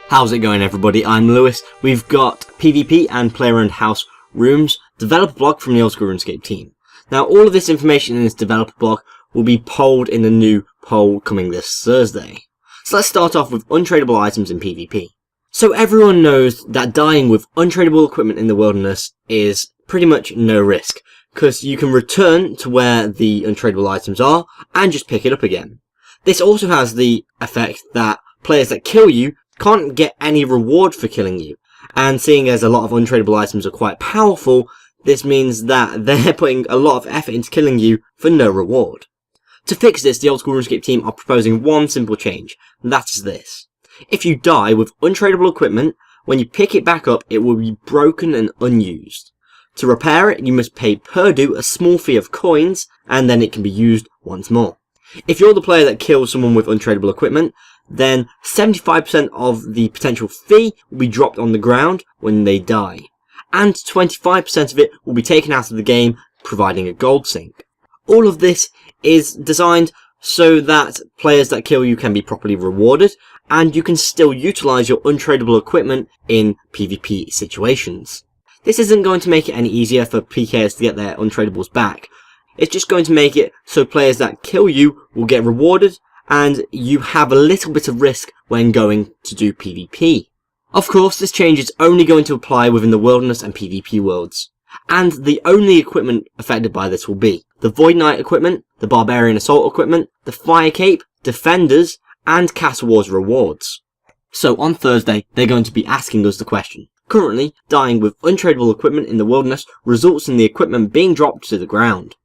How's it going, everybody? I'm Lewis. We've got PvP and player-owned house rooms developer blog from the old school RuneScape team. Now, all of this information in this developer blog will be polled in the new poll coming this Thursday. So let's start off with untradeable items in PvP. So everyone knows that dying with untradeable equipment in the wilderness is pretty much no risk, because you can return to where the untradeable items are and just pick it up again. This also has the effect that players that kill you can't get any reward for killing you, and seeing as a lot of untradeable items are quite powerful, this means that they're putting a lot of effort into killing you for no reward. To fix this, the old school RuneScape team are proposing one simple change, and that is this. If you die with untradeable equipment, when you pick it back up, it will be broken and unused. To repair it, you must pay per do a small fee of coins, and then it can be used once more. If you're the player that kills someone with untradeable equipment, then 75% of the potential fee will be dropped on the ground when they die, and 25% of it will be taken out of the game, providing a gold sink. All of this is designed so that players that kill you can be properly rewarded, and you can still utilize your untradeable equipment in PvP situations. This isn't going to make it any easier for PKers to get their untradeables back. It's just going to make it so players that kill you will get rewarded, and you have a little bit of risk when going to do PvP. Of course, this change is only going to apply within the wilderness and PvP worlds, and the only equipment affected by this will be the Void Knight equipment, the Barbarian Assault equipment, the Fire Cape, Defenders, and Castle Wars rewards. So on Thursday, they're going to be asking us the question. Currently, dying with untradeable equipment in the wilderness results in the equipment being dropped to the ground.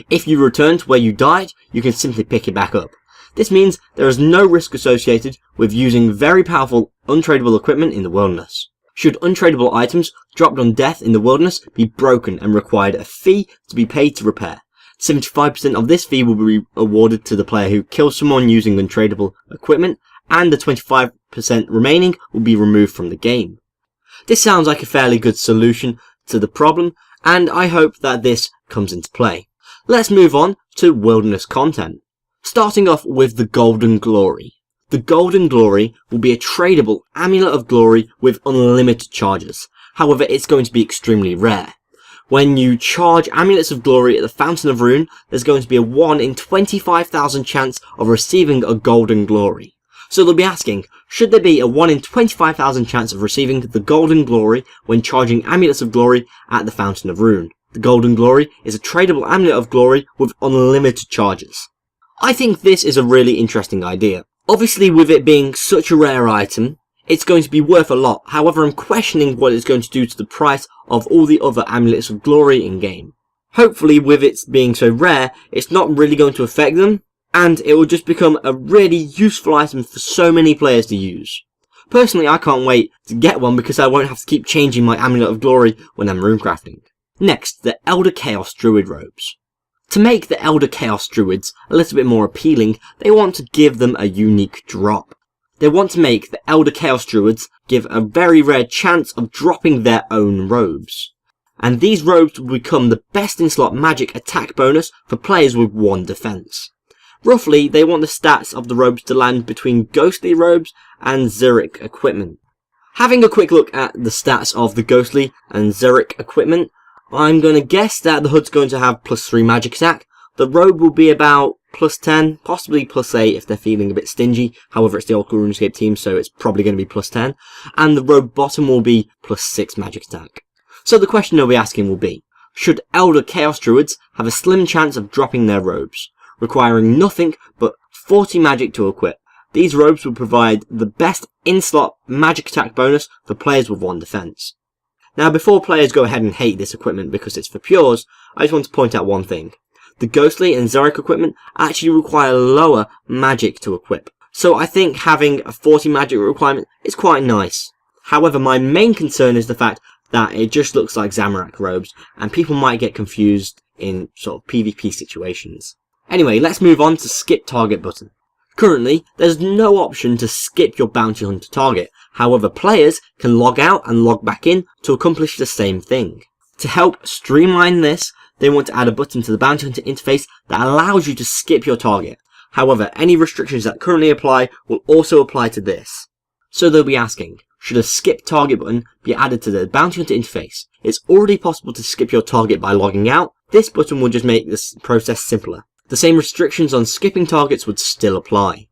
If you return to where you died, you can simply pick it back up. This means there is no risk associated with using very powerful untradeable equipment in the wilderness. Should untradeable items dropped on death in the wilderness be broken and required a fee to be paid to repair, 75% of this fee will be awarded to the player who kills someone using untradeable equipment, and the 25% remaining will be removed from the game. This sounds like a fairly good solution to the problem, and I hope that this comes into play. Let's move on to wilderness content. Starting off with the Golden Glory. The Golden Glory will be a tradable Amulet of Glory with unlimited charges. However, it's going to be extremely rare. When you charge Amulets of Glory at the Fountain of Rune, there's going to be a 1 in 25,000 chance of receiving a Golden Glory. So they'll be asking, should there be a 1 in 25,000 chance of receiving the Golden Glory when charging Amulets of Glory at the Fountain of Rune? The Golden Glory is a tradable Amulet of Glory with unlimited charges. I think this is a really interesting idea. Obviously, with it being such a rare item, it's going to be worth a lot. However, I'm questioning what it's going to do to the price of all the other Amulets of Glory in-game. Hopefully, with it being so rare, it's not really going to affect them, and it will just become a really useful item for so many players to use. Personally, I can't wait to get one because I won't have to keep changing my Amulet of Glory when I'm runecrafting. Next, the Elder Chaos Druid robes. To make the Elder Chaos Druids a little bit more appealing, they want to give them a unique drop. They want to make the Elder Chaos Druids give a very rare chance of dropping their own robes. And these robes will become the best in slot magic attack bonus for players with 1 defense. Roughly, they want the stats of the robes to land between Ghostly robes and Xeric equipment. Having a quick look at the stats of the Ghostly and Xeric equipment, I'm going to guess that the hood's going to have +3 magic attack. The robe will be about +10, possibly +8 if they're feeling a bit stingy. However, it's the old school RuneScape team, so it's probably going to be +10. And the robe bottom will be +6 magic attack. So the question they'll be asking will be, should Elder Chaos Druids have a slim chance of dropping their robes, requiring nothing but 40 magic to equip? These robes will provide the best in-slot magic attack bonus for players with 1 defense. Now, before players go ahead and hate this equipment because it's for pures, I just want to point out one thing. The Ghostly and Xeric equipment actually require lower magic to equip. So I think having a 40 magic requirement is quite nice. However, my main concern is the fact that it just looks like Zamorak robes, and people might get confused in sort of PvP situations. Anyway, let's move on to skip target button. Currently, there's no option to skip your bounty hunter target. However, players can log out and log back in to accomplish the same thing. To help streamline this, they want to add a button to the bounty hunter interface that allows you to skip your target. However, any restrictions that currently apply will also apply to this. So they'll be asking, should a skip target button be added to the Bounty Hunter interface? It's already possible to skip your target by logging out. This button will just make this process simpler. The same restrictions on skipping targets would still apply.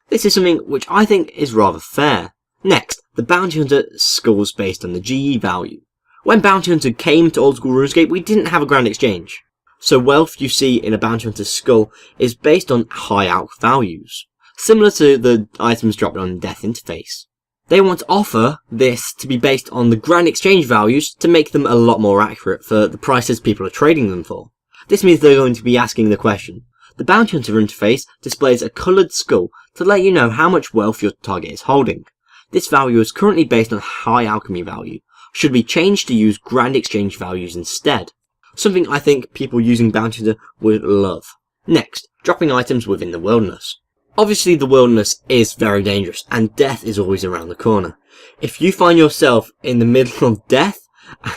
This is something which I think is rather fair. Next, the Bounty Hunter skulls based on the GE value. When Bounty Hunter came to old school RuneScape, we didn't have a grand exchange. So wealth you see in a Bounty Hunter skull is based on high alch values, similar to the items dropped on Death interface. They want to offer this to be based on the grand exchange values to make them a lot more accurate for the prices people are trading them for. This means they're going to be asking the question. The Bounty Hunter interface displays a coloured skull to let you know how much wealth your target is holding. This value is currently based on high alchemy value. Should be changed to use grand exchange values instead. Something I think people using Bounty Hunter would love. Next, dropping items within the wilderness. Obviously the wilderness is very dangerous and death is always around the corner. If you find yourself in the middle of death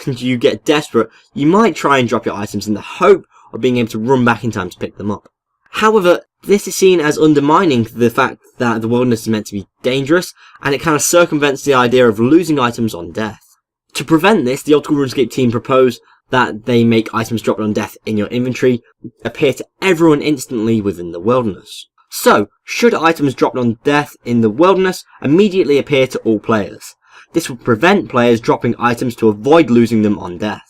and you get desperate, you might try and drop your items in the hope of being able to run back in time to pick them up. However, this is seen as undermining the fact that the wilderness is meant to be dangerous, and it kind of circumvents the idea of losing items on death. To prevent this, the old school RuneScape team proposed that they make items dropped on death in your inventory appear to everyone instantly within the wilderness. So, should items dropped on death in the wilderness immediately appear to all players? This will prevent players dropping items to avoid losing them on death.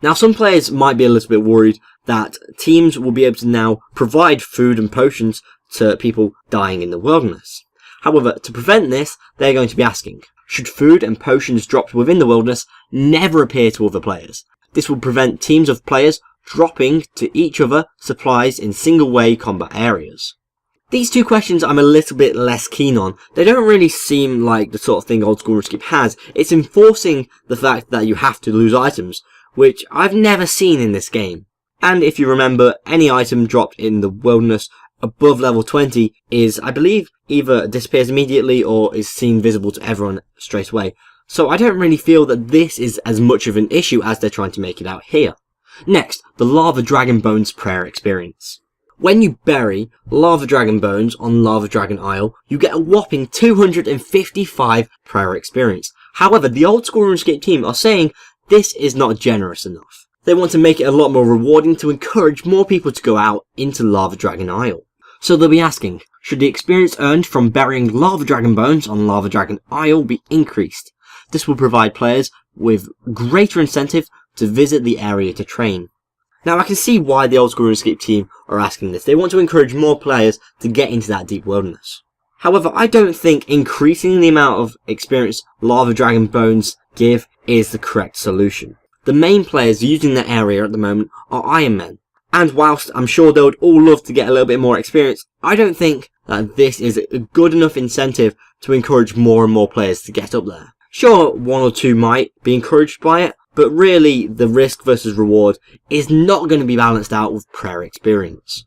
Now, some players might be a little bit worried that teams will be able to now provide food and potions to people dying in the wilderness. However, to prevent this, they're going to be asking, should food and potions dropped within the wilderness never appear to other players? This will prevent teams of players dropping to each other supplies in single-way combat areas. These two questions I'm a little bit less keen on. They don't really seem like the sort of thing old school RuneScape has. It's enforcing the fact that you have to lose items, which I've never seen in this game. And if you remember, any item dropped in the wilderness above level 20 is, I believe, either disappears immediately or is seen visible to everyone straight away. So I don't really feel that this is as much of an issue as they're trying to make it out here. Next, the Lava Dragon Bones prayer experience. When you bury Lava Dragon Bones on Lava Dragon Isle, you get a whopping 255 prayer experience. However, the old school RuneScape team are saying this is not generous enough. They want to make it a lot more rewarding to encourage more people to go out into Lava Dragon Isle. So they'll be asking, should the experience earned from burying Lava Dragon Bones on Lava Dragon Isle be increased? This will provide players with greater incentive to visit the area to train. Now I can see why the old school RuneScape team are asking this. They want to encourage more players to get into that deep wilderness. However, I don't think increasing the amount of experience Lava Dragon Bones give is the correct solution. The main players using that area at the moment are Iron Men. And whilst I'm sure they would all love to get a little bit more experience, I don't think that this is a good enough incentive to encourage more and more players to get up there. Sure, one or two might be encouraged by it, but really the risk versus reward is not going to be balanced out with prayer experience.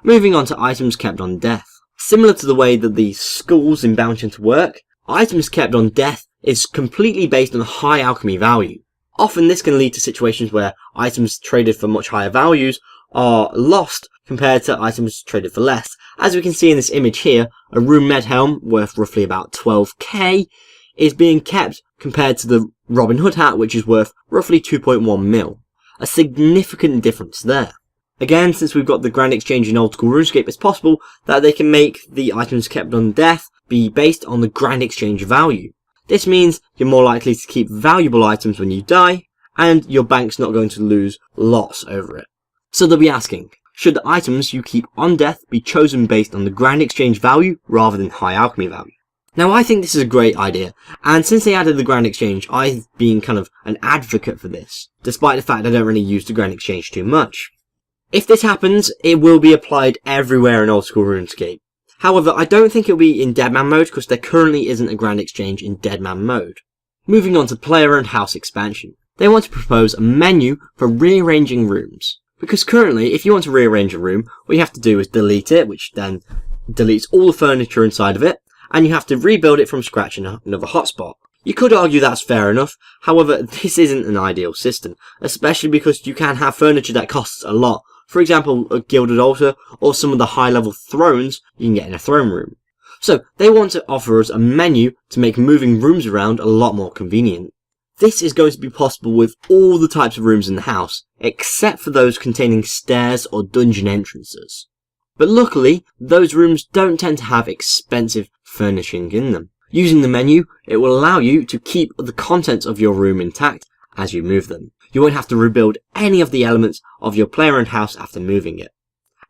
Moving on to items kept on death. Similar to the way that the skulls in Bounty Hunter work, items kept on death is completely based on high alchemy value. Often this can lead to situations where items traded for much higher values are lost compared to items traded for less. As we can see in this image here, a Rune Med Helm worth roughly about 12k is being kept compared to the Robin Hood hat, which is worth roughly 2.1 mil. A significant difference there. Again, since we've got the Grand Exchange in old school RuneScape, it's possible that they can make the items kept on death be based on the Grand Exchange value. This means you're more likely to keep valuable items when you die, and your bank's not going to lose lots over it. So they'll be asking, should the items you keep on death be chosen based on the Grand Exchange value rather than high alchemy value? Now I think this is a great idea, and since they added the Grand Exchange, I've been kind of an advocate for this, despite the fact I don't really use the Grand Exchange too much. If this happens, it will be applied everywhere in old school RuneScape. However, I don't think it'll be in Deadman mode because there currently isn't a Grand Exchange in Deadman mode. Moving on to player and house expansion. They want to propose a menu for rearranging rooms. Because currently, if you want to rearrange a room, what you have to do is delete it, which then deletes all the furniture inside of it, and you have to rebuild it from scratch in another hotspot. You could argue that's fair enough, however, this isn't an ideal system, especially because you can have furniture that costs a lot. For example, a gilded altar, or some of the high level thrones you can get in a throne room. So they want to offer us a menu to make moving rooms around a lot more convenient. This is going to be possible with all the types of rooms in the house, except for those containing stairs or dungeon entrances. But luckily, those rooms don't tend to have expensive furnishing in them. Using the menu, it will allow you to keep the contents of your room intact as you move them. You won't have to rebuild any of the elements of your player-owned house after moving it.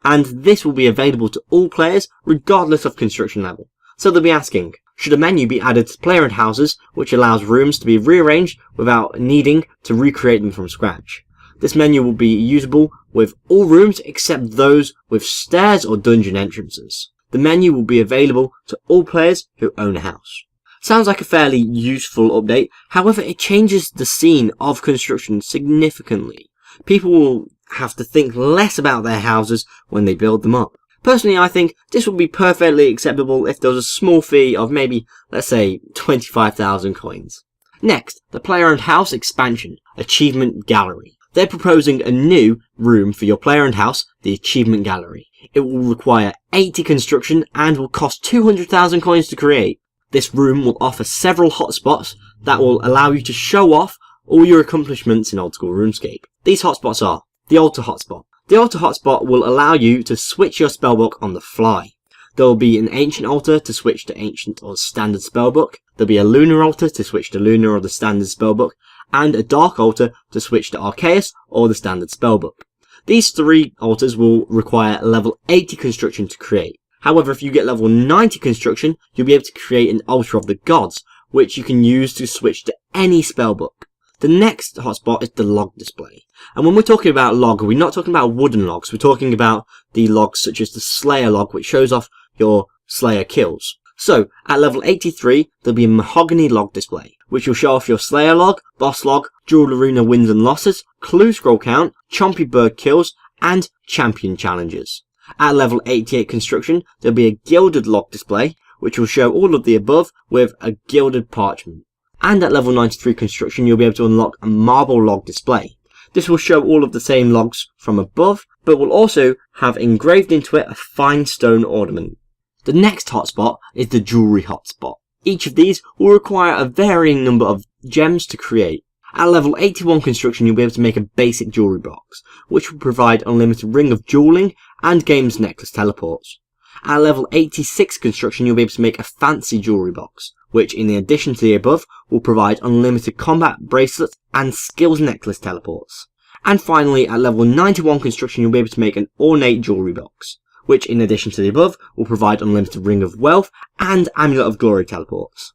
And this will be available to all players regardless of construction level. So they'll be asking, should a menu be added to player-owned houses which allows rooms to be rearranged without needing to recreate them from scratch? This menu will be usable with all rooms except those with stairs or dungeon entrances. The menu will be available to all players who own a house. Sounds like a fairly useful update, however it changes the scene of construction significantly. People will have to think less about their houses when they build them up. Personally, I think this would be perfectly acceptable if there was a small fee of maybe, let's say, 25,000 coins. Next, the player-owned house expansion, Achievement Gallery. They're proposing a new room for your player-owned house, the Achievement Gallery. It will require 80 construction and will cost 200,000 coins to create. This room will offer several hotspots that will allow you to show off all your accomplishments in old school RuneScape. These hotspots are the Altar Hotspot. The Altar Hotspot will allow you to switch your spellbook on the fly. There will be an Ancient Altar to switch to Ancient or Standard Spellbook. There'll be a Lunar Altar to switch to Lunar or the Standard Spellbook. And a Dark Altar to switch to Arceus or the Standard Spellbook. These three altars will require level 80 construction to create. However, if you get level 90 construction, you'll be able to create an Altar of the Gods, which you can use to switch to any spellbook. The next hotspot is the log display. And when we're talking about log, we're not talking about wooden logs. We're talking about the logs such as the Slayer log, which shows off your Slayer kills. So, at level 83, there'll be a mahogany log display, which will show off your Slayer log, boss log, Jewel Arena wins and losses, clue scroll count, chompy bird kills, and champion challenges. At level 88 construction, there'll be a gilded log display, which will show all of the above with a gilded parchment. And at level 93 construction, you'll be able to unlock a marble log display. This will show all of the same logs from above, but will also have engraved into it a fine stone ornament. The next hotspot is the jewelry hotspot. Each of these will require a varying number of gems to create. At level 81 construction, you'll be able to make a basic jewelry box, which will provide unlimited ring of jeweling and games necklace teleports. At level 86 construction, you'll be able to make a fancy jewelry box, which in addition to the above will provide unlimited combat bracelets and skills necklace teleports. And finally, at level 91 construction, you'll be able to make an ornate jewelry box, which in addition to the above will provide unlimited ring of wealth and amulet of glory teleports.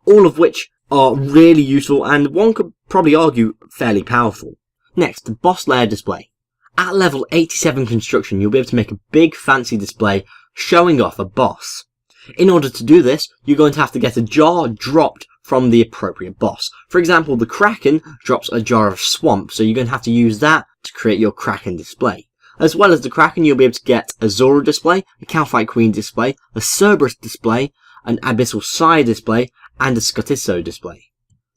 All of which are really useful and one could probably argue fairly powerful. Next, the boss lair display. At level 87 construction, you'll be able to make a big fancy display showing off a boss. In order to do this, you're going to have to get a jar dropped from the appropriate boss. For example, the Kraken drops a jar of swamp, so you're going to have to use that to create your Kraken display. As well as the Kraken, you'll be able to get a Zora display, a Calphite Queen display, a Cerberus display, an Abyssal Sire display, and a Scotisso display.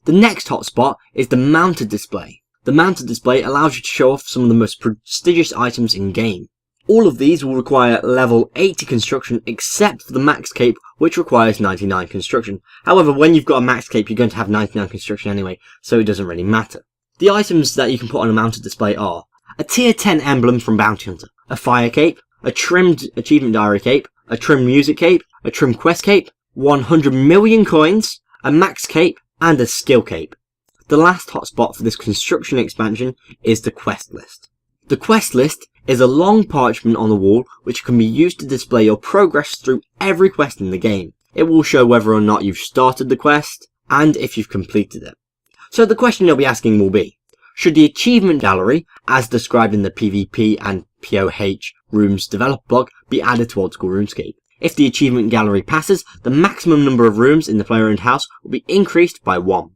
The next hotspot is the mounted display. The mounted display allows you to show off some of the most prestigious items in game. All of these will require level 80 construction except for the max cape, which requires 99 construction. However, when you've got a max cape, you're going to have 99 construction anyway, so it doesn't really matter. The items that you can put on a mounted display are a tier 10 emblem from Bounty Hunter, a fire cape, a trimmed achievement diary cape, a trimmed music cape, a trimmed quest cape, 100 million coins, a max cape, and a skill cape. The last hotspot for this construction expansion is the quest list. The quest list is a long parchment on the wall which can be used to display your progress through every quest in the game. It will show whether or not you've started the quest and if you've completed it. So the question you'll be asking will be, should the achievement gallery, as described in the PvP and POH rooms developer blog, be added to old school RuneScape? If the achievement gallery passes, the maximum number of rooms in the player-owned house will be increased by 1.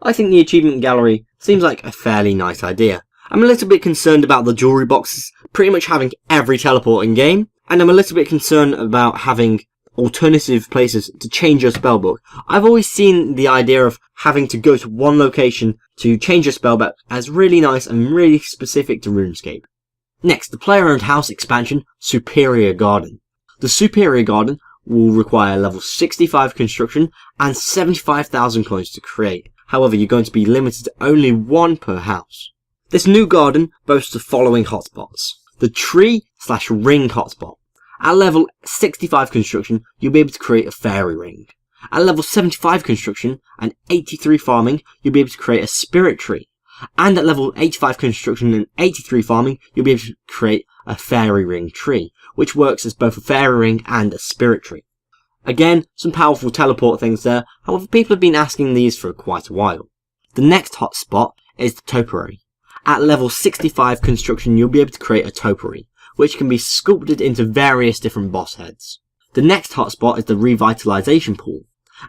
I think the achievement gallery seems like a fairly nice idea. I'm a little bit concerned about the jewelry boxes pretty much having every teleport in game, and I'm a little bit concerned about having alternative places to change your spellbook. I've always seen the idea of having to go to one location to change your spellbook as really nice and really specific to RuneScape. Next, the player-owned house expansion, Superior Garden. The Superior Garden will require level 65 construction and 75,000 coins to create. However, you're going to be limited to only one per house. This new garden boasts the following hotspots. The tree/ring hotspot. At level 65 construction, you'll be able to create a fairy ring. At level 75 construction and 83 farming, you'll be able to create a spirit tree. And at level 85 construction and 83 farming, you'll be able to create a fairy ring tree, which works as both a fairy ring and a spirit tree. Again, some powerful teleport things there, however people have been asking these for quite a while. The next hotspot is the topiary. At level 65 construction, you'll be able to create a topiary, which can be sculpted into various different boss heads. The next hotspot is the revitalization pool.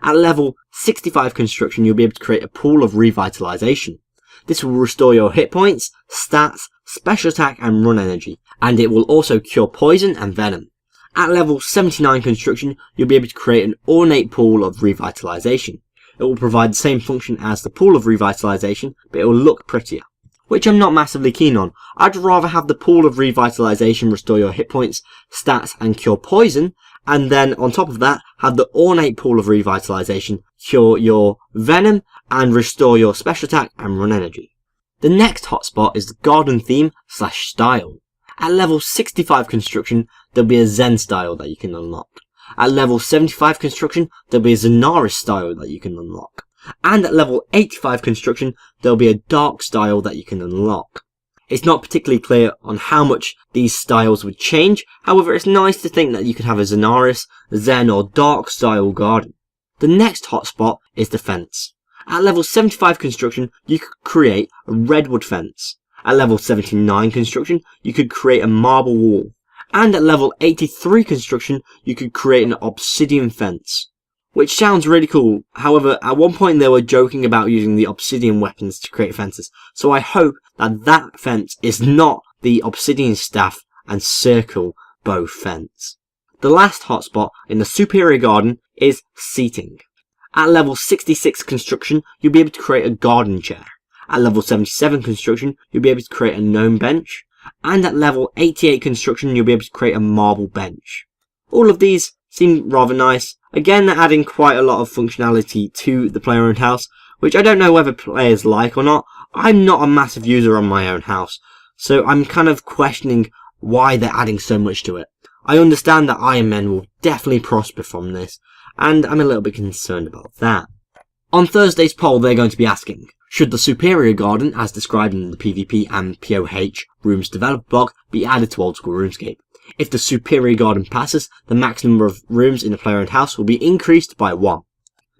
At level 65 construction, you'll be able to create a pool of revitalization. This will restore your hit points, stats, special attack and run energy, and it will also cure poison and venom. At level 79 construction, you'll be able to create an ornate pool of revitalization. It will provide the same function as the pool of revitalization, but it will look prettier, which I'm not massively keen on. I'd rather have the pool of revitalization restore your hit points, stats and cure poison, and then on top of that, have the ornate pool of revitalization cure your venom and restore your special attack and run energy. The next hotspot is the garden theme/style. At level 65 construction, there'll be a Zen style that you can unlock. At level 75 construction, there'll be a Zenaris style that you can unlock. And at level 85 construction, there'll be a dark style that you can unlock. It's not particularly clear on how much these styles would change, however it's nice to think that you could have a Zenaris, Zen or dark style garden. The next hotspot is the fence. At level 75 construction, you could create a redwood fence. At level 79 construction, you could create a marble wall. And at level 83 construction, you could create an obsidian fence, which sounds really cool. However, at one point they were joking about using the obsidian weapons to create fences, so I hope that that fence is not the obsidian staff and circle bow fence. The last hotspot in the superior garden is seating. At level 66 construction, you'll be able to create a garden chair. At level 77 construction, you'll be able to create a gnome bench. And at level 88 construction, you'll be able to create a marble bench. All of these seem rather nice. Again, they're adding quite a lot of functionality to the player-owned house, which I don't know whether players like or not. I'm not a massive user on my own house, so I'm kind of questioning why they're adding so much to it. I understand that Iron Men will definitely prosper from this, and I'm a little bit concerned about that. On Thursday's poll, they're going to be asking, should the superior garden, as described in the PvP and POH rooms developer blog, be added to old school RuneScape? If the superior garden passes, the max number of rooms in a player-owned house will be increased by 1.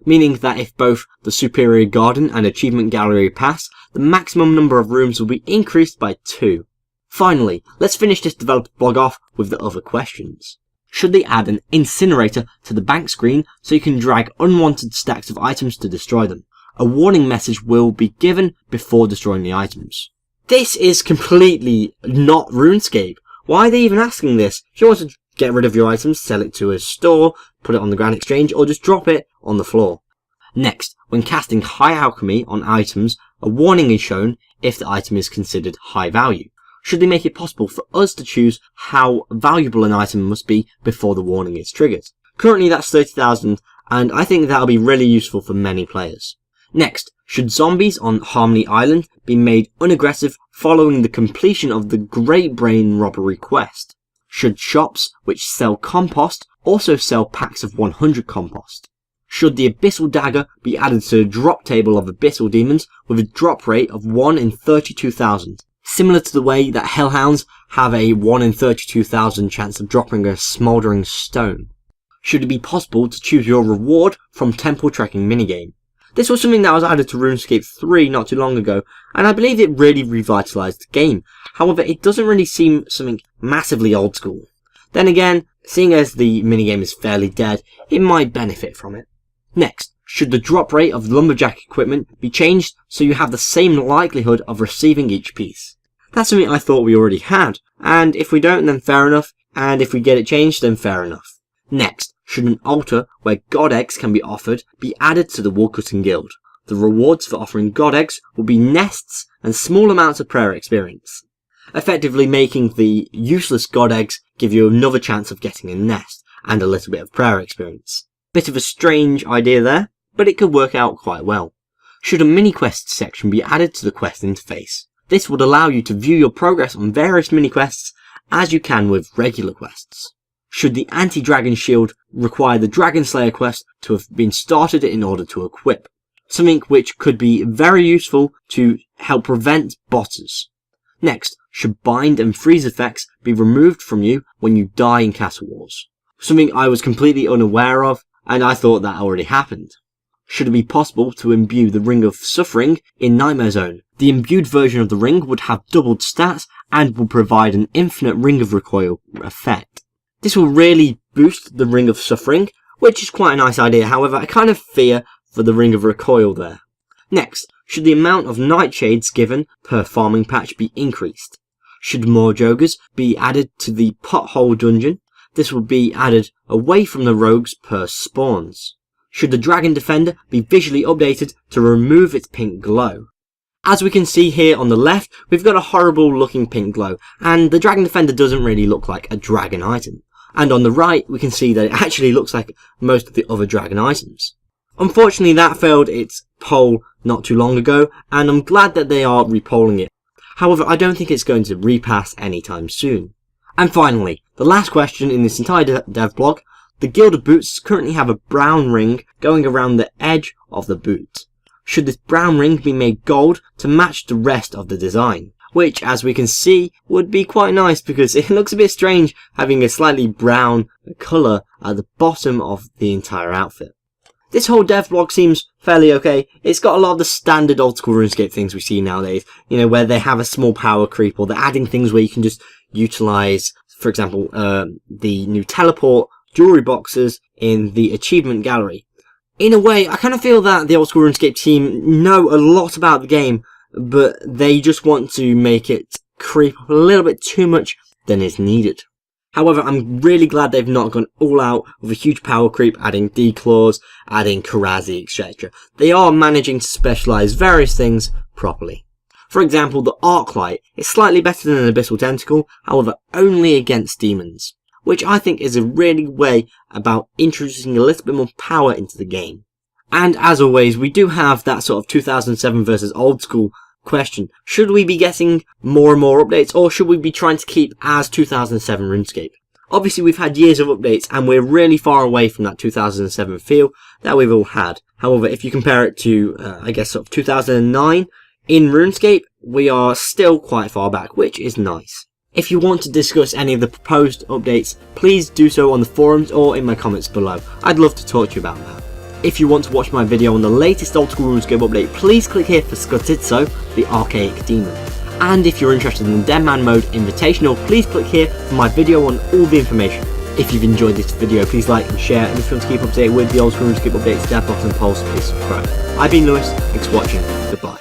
Meaning that if both the superior garden and achievement gallery pass, the maximum number of rooms will be increased by 2. Finally, let's finish this developer blog off with the other questions. Should they add an incinerator to the bank screen so you can drag unwanted stacks of items to destroy them? A warning message will be given before destroying the items. This is completely not RuneScape. Why are they even asking this? If you want to get rid of your items, sell it to a store, put it on the Grand Exchange, or just drop it on the floor. Next, when casting high alchemy on items, a warning is shown if the item is considered high value. Should they make it possible for us to choose how valuable an item must be before the warning is triggered? Currently that's 30,000, and I think that'll be really useful for many players. Next, should zombies on Harmony Island be made unaggressive following the completion of the Great Brain Robbery quest? Should shops which sell compost also sell packs of 100 compost? Should the Abyssal Dagger be added to the drop table of Abyssal Demons with a drop rate of 1 in 32,000? Similar to the way that Hellhounds have a 1 in 32,000 chance of dropping a Smouldering Stone. Should it be possible to choose your reward from Temple Trekking minigame? This was something that was added to RuneScape 3 not too long ago, and I believe it really revitalised the game. However, it doesn't really seem something massively old school. Then again, seeing as the minigame is fairly dead, it might benefit from it. Next, should the drop rate of lumberjack equipment be changed so you have the same likelihood of receiving each piece? That's something I thought we already had, and if we don't, then fair enough, and if we get it changed, then fair enough. Next, should an altar where god eggs can be offered be added to the woodcutting guild? The rewards for offering god eggs will be nests and small amounts of prayer experience, effectively making the useless god eggs give you another chance of getting a nest, and a little bit of prayer experience. Bit of a strange idea there, but it could work out quite well. Should a mini-quests section be added to the quest interface? This would allow you to view your progress on various mini-quests as you can with regular quests. Should the anti-dragon shield require the Dragon Slayer quest to have been started in order to equip? Something which could be very useful to help prevent botters. Next, should bind and freeze effects be removed from you when you die in Castle Wars? Something I was completely unaware of, and I thought that already happened. Should it be possible to imbue the Ring of Suffering in Nightmare Zone? The imbued version of the ring would have doubled stats and will provide an infinite Ring of Recoil effect. This will really boost the Ring of Suffering, which is quite a nice idea. However, I kind of fear for the Ring of Recoil there. Next, should the amount of nightshades given per farming patch be increased? Should more Jogers be added to the Pothole dungeon? This will be added away from the rogues per spawns. Should the Dragon Defender be visually updated to remove its pink glow? As we can see here on the left, we've got a horrible looking pink glow, and the Dragon Defender doesn't really look like a dragon item. And on the right, we can see that it actually looks like most of the other dragon items. Unfortunately, that failed its poll not too long ago, and I'm glad that they are repolling it. However, I don't think it's going to repass anytime soon. And finally, the last question in this entire devblog. The Gilded Boots currently have a brown ring going around the edge of the boot. Should this brown ring be made gold to match the rest of the design? Which, as we can see, would be quite nice because it looks a bit strange having a slightly brown colour at the bottom of the entire outfit. This whole devblog seems fairly okay. It's got a lot of the standard old school RuneScape things we see nowadays, you know, where they have a small power creep, or they're adding things where you can just utilise, for example, the new teleport jewelry boxes in the achievement gallery. In a way, I kind of feel that the old school RuneScape team know a lot about the game, but they just want to make it creep a little bit too much than is needed. However, I'm really glad they've not gone all out with a huge power creep, adding D-claws, adding Karazi, etc. They are managing to specialise various things properly. For example, the Arc Light is slightly better than an Abyssal Tentacle, however only against demons, which I think is a really way about introducing a little bit more power into the game. And as always, we do have that sort of 2007 versus old school question. Should we be getting more and more updates, or should we be trying to keep as 2007 RuneScape? Obviously, we've had years of updates, and we're really far away from that 2007 feel that we've all had. However, if you compare it to, I guess, sort of 2009 in RuneScape, we are still quite far back, which is nice. If you want to discuss any of the proposed updates, please do so on the forums or in my comments below. I'd love to talk to you about that. If you want to watch my video on the latest old school RuneScape update, please click here for Skotitso, the Archaic Demon. And if you're interested in the Deadman Mode Invitational, please click here for my video on all the information. If you've enjoyed this video, please like and share, and if you want to keep up to date with the old school RuneScape updates, down bottom polls, please subscribe. I've been Lewis, thanks for watching, goodbye.